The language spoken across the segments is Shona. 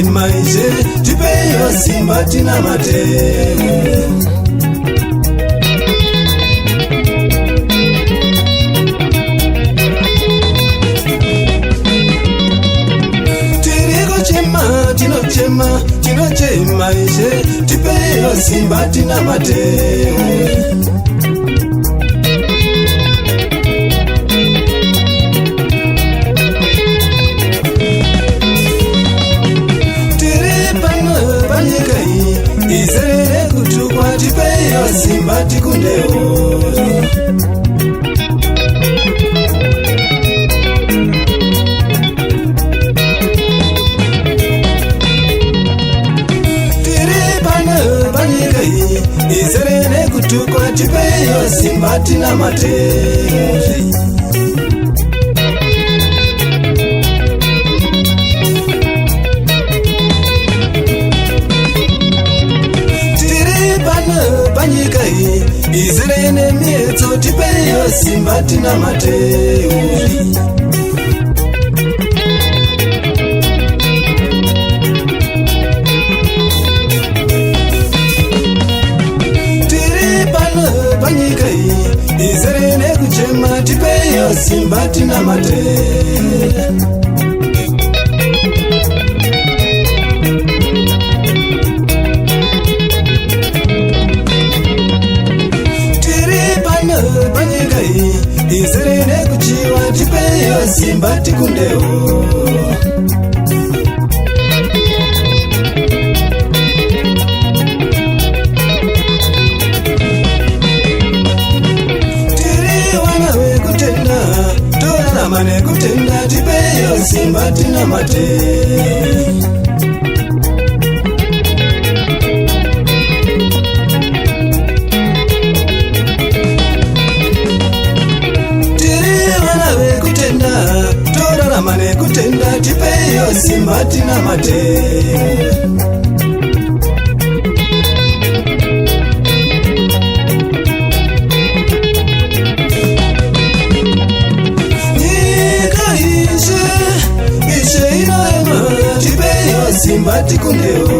chema ishe tipeyo simba tinamate. Tinochema ishe tipeyo simba tinamate. Izere kutukwa tipeyo simba tikundewo. Tiri pano panyika iyi, izere kutukwa tipeyo simba tinamate. Panyika iyi izere nemiedzo tipeyo simba tinamate. Tiri pano panyika iyi izere nekuchema tipeyo simba tinamate. Panyika iyi izere nekuchiwa tipeyo simba tikundewo. Tiri wana wekutenda torarama nekutenda tipeyo simba tinamate. Torarama nekutenda tipeyo simba tinamate. Nyika ishe inoema tipeyo simba tikundewo.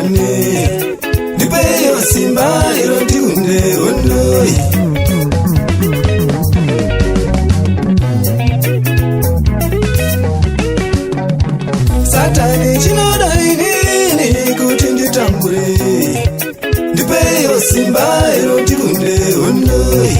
ndikane ndipeyo simba iro ndikunde ondoi Satani chinoda inini kuti nditambure ndipeyo simba iro ndikunde ondoi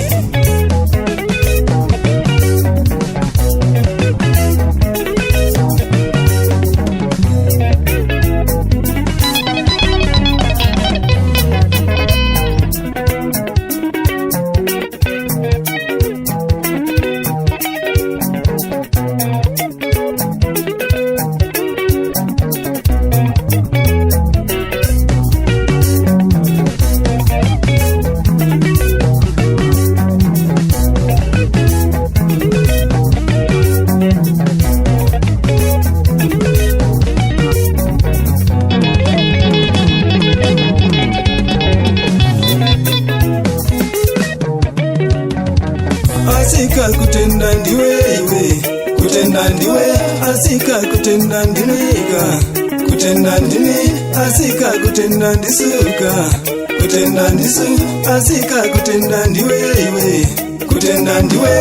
Asika kutenda ndiwe iwe kutenda ndiwe asika kutenda ndineka kutenda ndini asika kutenda ndisuka kutenda ndisu asika kutenda ndiwe iwe kutenda ndiwe